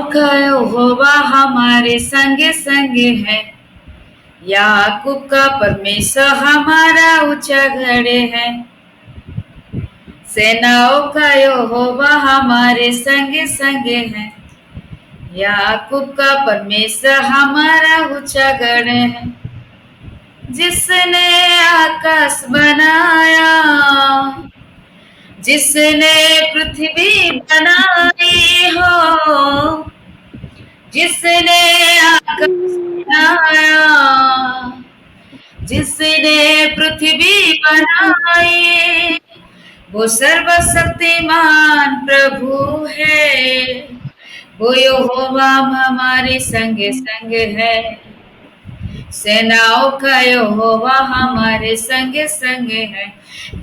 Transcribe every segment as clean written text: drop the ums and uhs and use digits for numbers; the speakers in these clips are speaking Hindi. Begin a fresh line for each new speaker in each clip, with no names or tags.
का यहोवा हमारे संगे संगे है, याकूब का परमेश्वर हमारा ऊंचा गढ़ है। सेनाओं का यहोवा हमारे संगे संगे है, याकूब का परमेश्वर हमारा ऊंचा गढ़ है। जिसने आकाश बनाया, जिसने पृथ्वी बनाई हो, जिसने आकाश बनाया, जिसने पृथ्वी बनाई, वो सर्वशक्तिमान प्रभु है। वो यहोवा हमारे संगे संगे है, सेनाओं का यहोवा हमारे संगे संगे है,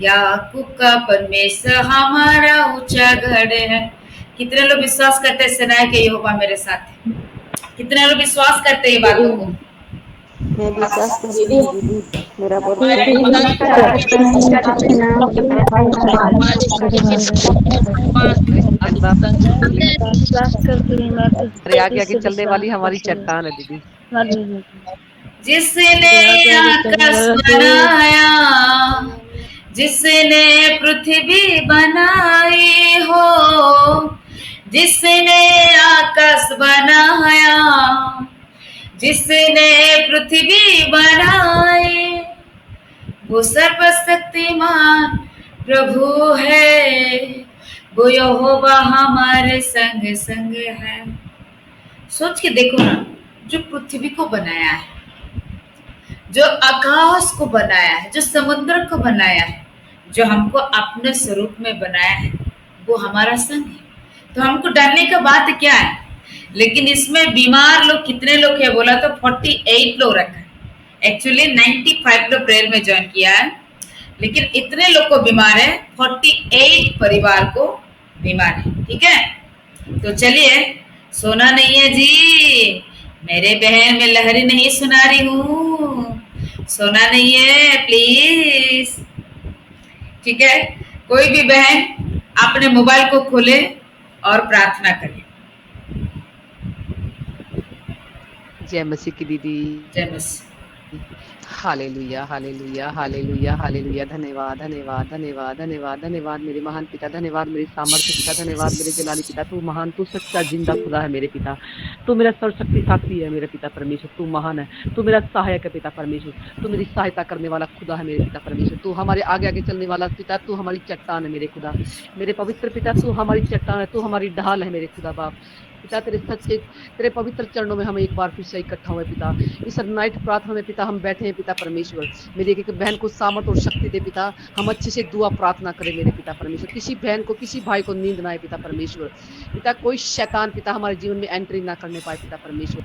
याकूब का परमेश्वर हमारा ऊंचा गढ़ है। कितने लोग विश्वास करते हैं सेनाओं के यहोवा मेरे साथ है? कितने लोग विश्वास करते हैं बातों को?
मैं विश्वास करती हूँ दीदी, मेरा बहुत
आगे आगे चलने वाली हमारी चट्टान है दीदी।
जिसने आकाश बनाया, जिसने पृथ्वी बनाई हो, जिसने आकाश बनाया, जिसने पृथ्वी बनाई, वो सर्वशक्तिमान प्रभु है। वो यहोवा हमारे संग संग है। सोच के देखो ना, जो पृथ्वी को बनाया है, जो आकाश को बनाया है, जो समुद्र को बनाया है, जो हमको अपने स्वरूप में बनाया है, वो हमारा संग है। तो हमको डरने का बात क्या है? लेकिन इसमें बीमार लोग कितने लोग है बोला तो 48 लोग रखा है। एक्चुअली 95 लोग प्रेयर में ज्वाइन किया है, लेकिन इतने लोग को बीमार है, 48 परिवार को बीमार है। ठीक है, तो चलिए, सोना नहीं है जी, मेरे बहन में लहरी नहीं सुना रही हूँ, सोना नहीं है प्लीज। ठीक है, कोई भी बहन अपने मोबाइल को खोले और प्रार्थना करे।
जय मसीह की दीदी,
जय Masih.
Hallelujah hallelujah hallelujah hallelujah. धन्यवाद धन्यवाद धन्यवाद धन्यवाद धन्यवाद मेरे महान पिता, धन्यवाद मेरे सामर्थ्य पिता, धन्यवाद मेरे जलाली पिता। तू महान, तू सच्चा जिंदा खुदा है मेरे पिता। तू मेरा सर्वशक्ति साथी है मेरे पिता परमेश्वर। तू महान है, तू मेरा सहायक है पिता परमेश्वर। तू मेरी सहायता करने वाला खुदा है मेरे पिता परमेश्वर। तू हमारे आगे आगे चलने वाला पिता, तू हमारी चट्टान है मेरे खुदा, मेरे पवित्र पिता। तू हमारी चट्टान है, तू हमारी ढाल है मेरे खुदा बाप पिता। तेरे सच्चे, तेरे पवित्र चरणों में हम एक बार फिर से इकट्ठा हुए पिता। इस नाइट प्रार्थना में पिता हम बैठे हैं पिता परमेश्वर। मेरी एक बहन को सामर्थ और शक्ति दे पिता, हम अच्छे से दुआ प्रार्थना करें मेरे पिता परमेश्वर। किसी बहन को, किसी भाई को नींद ना आए पिता परमेश्वर। पिता कोई शैतान पिता हमारे जीवन में एंट्री ना करने पाए पिता परमेश्वर।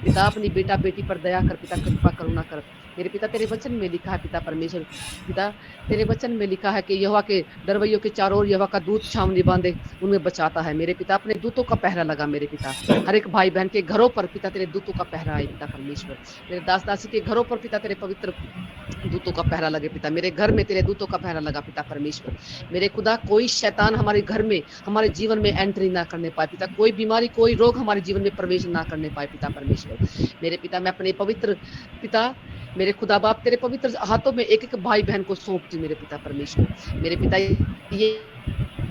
पिता अपनी बेटा बेटी पर दया कर पिता, कृपा करुणा कर मेरे पिता। तेरे वचन में लिखा है पिता परमेश्वर, पिता तेरे वचन में लिखा है कि यहोवा के दरवाजों के चारों ओर यहोवा का दूत छावनी बांधे उन्हें बचाता है मेरे पिता। अपने दूतों का पहरा लगा मेरे पिता, हर एक भाई बहन के घरों पर पिता तेरे दूतों का पहरा है पिता परमेश्वर। मेरे दास दासी के घरों पर पिता तेरे पवित्र दूतों का पहरा लगे पिता। मेरे घर में तेरे दूतों का पहरा लगा पिता परमेश्वर। मेरे खुदा कोई शैतान हमारे घर में, हमारे जीवन में एंट्री ना करने पाए पिता। कोई बीमारी, कोई रोग हमारे जीवन में प्रवेश ना करने पाए पिता परमेश्वर। मेरे पिता मैं अपने पवित्र पिता, मेरे खुदा बाप तेरे पवित्र हाथों में एक एक भाई बहन को सौंपती मेरे पिता परमेश्वर। मेरे पिता ये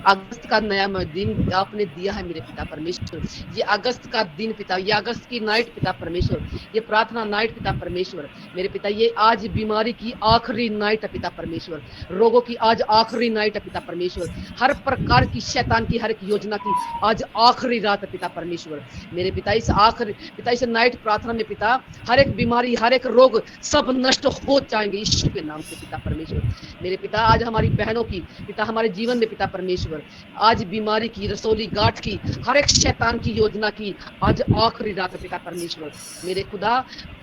अगस्त का नया दिन आपने दिया है मेरे पिता परमेश्वर। ये अगस्त का दिन पिता, ये अगस्त की नाइट पिता परमेश्वर, ये प्रार्थना नाइट पिता परमेश्वर। मेरे पिता ये आज बीमारी की आखिरी नाइट है पिता परमेश्वर, रोगों की आज आखिरी नाइट है पिता परमेश्वर, हर प्रकार की शैतान की हर एक योजना की आज आखिरी रात है पिता परमेश्वर। मेरे पिता इस आखिरी पिता इस नाइट प्रार्थना में पिता हर एक बीमारी, हर एक रोग सब नष्ट हो जाएंगे यीशु के नाम से पिता परमेश्वर। मेरे पिता आज हमारी बहनों की पिता, हमारे जीवन में पिता परमेश्वर आज बीमारी की, रसोली गांठ की, हर एक शैतान की योजना की आज आखिरी रात है पिता परमेश्वर। मेरे खुदा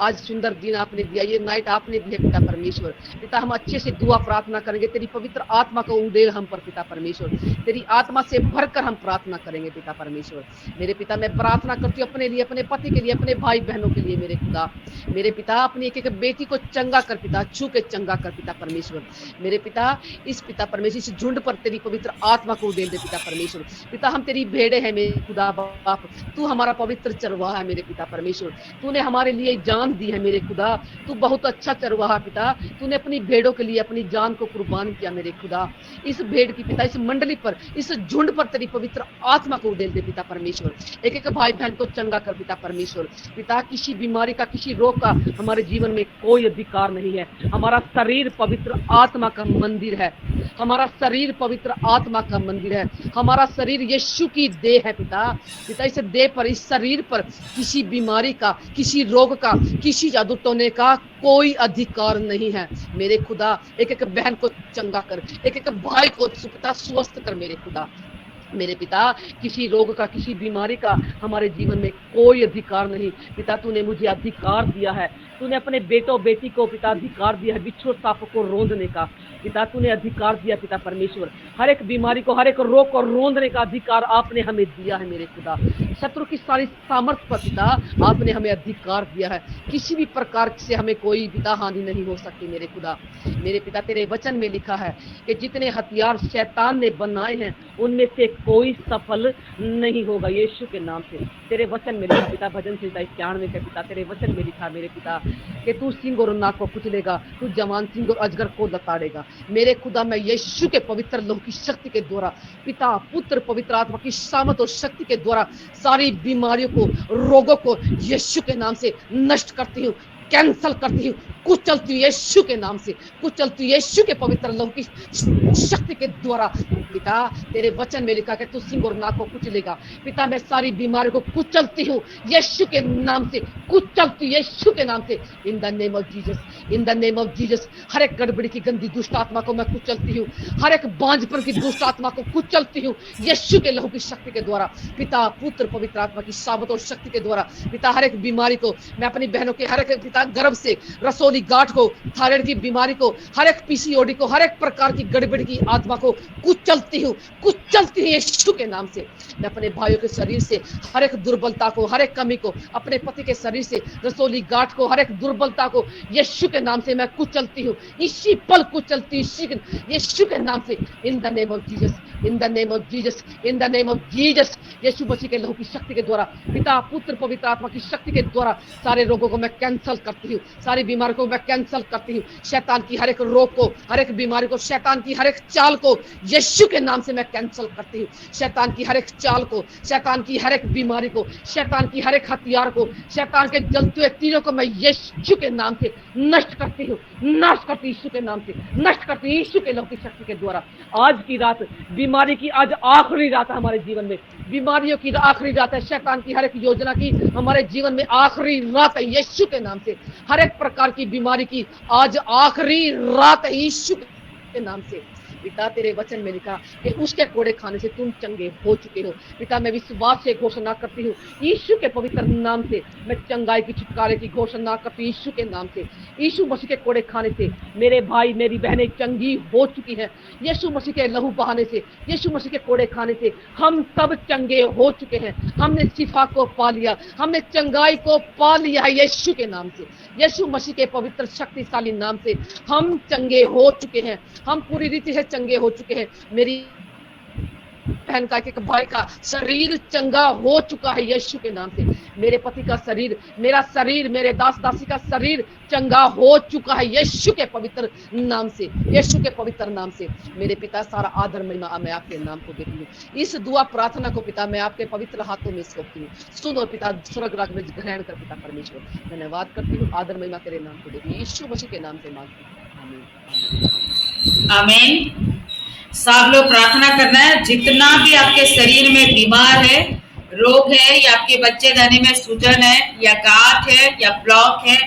आज सुंदर दिन आपने दिया, ये नाइट आपने दिया पिता परमेश्वर। पिता हम अच्छे से दुआ प्रार्थना करेंगे, तेरी पवित्र आत्मा को उड़ेल हम पर पिता परमेश्वर, तेरी आत्मा से भरकर हम प्रार्थना करेंगे पिता परमेश्वर। मेरे पिता मैं प्रार्थना करती हूँ अपने लिए, अपने पति के लिए, अपने भाई बहनों के लिए मेरे खुदा। मेरे पिता अपनी एक एक बेटी को चंगा कर पिता, छू के चंगा कर पिता परमेश्वर। मेरे पिता इस पिता परमेश्वर इस झुंड पर तेरी पवित्र आत्मा को दे दे पिता परमेश्वर। पिता हम तेरी भेड़े हैं मेरे खुदा बाप, तू हमारा पवित्र चरवाहा है मेरे पिता परमेश्वर। तूने हमारे लिए जान दी है मेरे खुदा, तू बहुत अच्छा चरवाहा पिता। तूने अपनी भेड़ों के लिए अपनी जान को कुर्बान किया मेरे खुदा। इस भेड़ की पिता, इस मंडली पर, इस झुंड पर तेरी पवित्र आत्मा को उड़ेल दे पिता परमेश्वर। एक एक भाई बहन को चंगा कर पिता परमेश्वर। पिता किसी बीमारी का, किसी रोग का हमारे जीवन में कोई अधिकार नहीं है। हमारा शरीर पवित्र आत्मा का मंदिर है, हमारा शरीर पवित्र आत्मा का मंदिर है। हमारा शरीर यीशु की देह है पिता। पिता इस देह पर, इस शरीर पर किसी बीमारी का, किसी रोग का, किसी जादू टोने का कोई अधिकार नहीं है मेरे खुदा। एक एक बहन को चंगा कर, एक एक भाई को पिता स्वस्थ कर मेरे खुदा। मेरे पिता किसी रोग का, किसी बीमारी का हमारे जीवन में कोई अधिकार नहीं पिता। तूने मुझे अधिकार दिया है, तूने अपने बेटों बेटी को पिता अधिकार दिया है बिच्छू सांप को रोंदने का पिता। तूने अधिकार दिया पिता परमेश्वर, हर एक बीमारी को, हर एक रोग को रोंदने का अधिकार आपने हमें दिया है मेरे खुदा। शत्रु की सारी सामर्थ्य पर पिता आपने हमें अधिकार दिया है। किसी भी प्रकार से हमें कोई पिता हानि नहीं हो सकती मेरे खुदा। मेरे पिता तेरे वचन में लिखा है कि जितने हथियार शैतान ने बनाए हैं उनमें से कोई सफल नहीं होगा यीशु के नाम से। तेरे वचन में लिखा पिता, भजन संहिता 91 के पिता तेरे वचन में लिखा मेरे पिता कि तू सिंह और नाग को कुचलेगा, तू जवान सिंह और अजगर को लताड़ेगा मेरे खुदा। मैं यीशु के पवित्र लहू की शक्ति के द्वारा पिता, पुत्र, पवित्र आत्मा की सामर्थ और शक्ति के द्वारा सारी बीमारियों को, रोगों को यीशु के नाम से नष्ट करती हूँ, कैंसल करती हूँ, कुचलती हूँ यीशु के नाम से, कुचलती हूँ यीशु के पवित्र लहू की शक्ति के द्वारा पिता। तेरे वचन में लिखा कि तू सिंह और नाग को कुचलेगा पिता। मैं सारी बीमारियों को कुचलती हूँ यीशु के नाम से, कुचलती हूँ यीशु के नाम से। In the name of Jesus, in the name of Jesus. हर एक गड़बड़ी की गंदी दुष्ट आत्मा को मैं कुचलती हूँ, हर एक बांझपन की दुष्ट आत्मा को कुचलती हूँ यीशु के लहू की शक्ति के द्वारा पिता, पुत्र, पवित्र आत्मा की सामर्थ और शक्ति के द्वारा पिता। हर एक बीमारी को मैं अपनी बहनों के, हर एक पिता गर्भ से, रसोली गांठ को, थायराइड की बीमारी को, हर एक पीसीओडी को, हर एक प्रकार की गड़बड़ी की आत्मा को कुचलती हूँ, कुचलती हूँ यीशु के नाम से। मैं अपने भाइयों के शरीर से हर एक दुर्बलता को, हर एक कमी को, अपने पति के शरीर से रसोली गांठ को, हर एक दुर्बलता को यीशु के नाम से मैं कुचलती हूँ, इसी पल कुचलती हूँ यीशु के नाम से। In the name of Jesus, in the name of Jesus, in the name of Jesus. Yeshu Masih के लहू की शक्ति के द्वारा पिता, पुत्र, पवित्र आत्मा की शक्ति के द्वारा सारे रोगों को मैं कैंसल करती हूँ, सारी बीमारी को मैं कैंसल करती हूँ। शैतान की हर एक रोग को, हर एक बीमारी को, शैतान की हर एक चाल को यीशु के नाम से मैं कैंसल करती हूँ। शैतान की हर एक चाल को, शैतान की हर एक बीमारी को, शैतान की हर एक हथियार को, शैतान के जलते हुए तीरों को मैं यीशु के नाम से नष्ट करती हूँ, नष्ट करती यीशु के नाम से, नष्ट करती यीशु के लहू की शक्ति के द्वारा। आज की रात बीमारी की, आज आखिरी रात है हमारे जीवन में, बीमारियों की आखिरी रात है, शैतान की हर एक योजना की हमारे जीवन में आखिरी रात है यीशु के नाम से। हर एक प्रकार की बीमारी की आज आखिरी रात है यीशु के नाम से। पिता तेरे वचन में लिखा कि उसके कोड़े खाने से तुम चंगे हो चुके हो पिता। मैं विश्वास से घोषणा करती हूँ यीशु के पवित्र नाम से, मैं चंगाई की, छुटकारे की घोषणा करती हूँ यीशु के नाम से। यीशु मसीह के कोड़े खाने से मेरे भाई, मेरी बहनें चंगी हो चुकी हैं यीशु मसीह के लहू बहाने से, यीशु मसीह के कोड़े खाने से हम सब चंगे हो चुके हैं। हमने शिफा को पा लिया, हमने चंगाई को पा लिया है यीशु के नाम से, यीशु मसीह के पवित्र शक्तिशाली नाम से हम चंगे हो चुके हैं, हम पूरी रीति से चंगे हो चुके हैं। मेरी बहन का, एक भाई का शरीर चंगा हो चुका है यीशु के नाम से। मेरे पति का शरीर, मेरा शरीर, मेरे दास दासी का शरीर चंगा हो चुका है यीशु के पवित्र नाम से, यीशु के पवित्र नाम से। मेरे पिता सारा आदर महिमा मैं आपके नाम को देती हूँ। इस दुआ प्रार्थना को पिता मैं आपके पवित्र हाथों में सौंपती हूँ। सुनो पिता, स्वर्ग राज में ग्रहण कर पिता परमेश्वर। धन्यवाद करती हूँ, आदर महिमा तेरे नाम को देती हूँ, यीशु मसीह के नाम से मांगती हूँ, आमीन।
आमीन। सब लोग प्रार्थना करना है, जितना भी आपके शरीर में बीमार है, रोग है, या आपके बच्चे दाने में सूजन है, या गांठ है, या ब्लॉक है,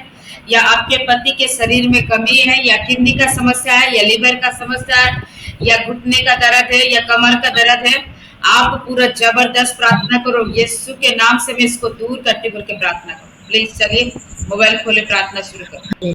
या आपके पति के शरीर में कमी है, या किडनी का समस्या है, या लिवर का समस्या है, या घुटने का दर्द है, या कमर का दर्द है, आप पूरा जबरदस्त प्रार्थना करो। यीशु के नाम से मैं इसको दूर करती बोल के प्रार्थना करो। प्लीज चलिए मोबाइल खोले, प्रार्थना शुरू करो।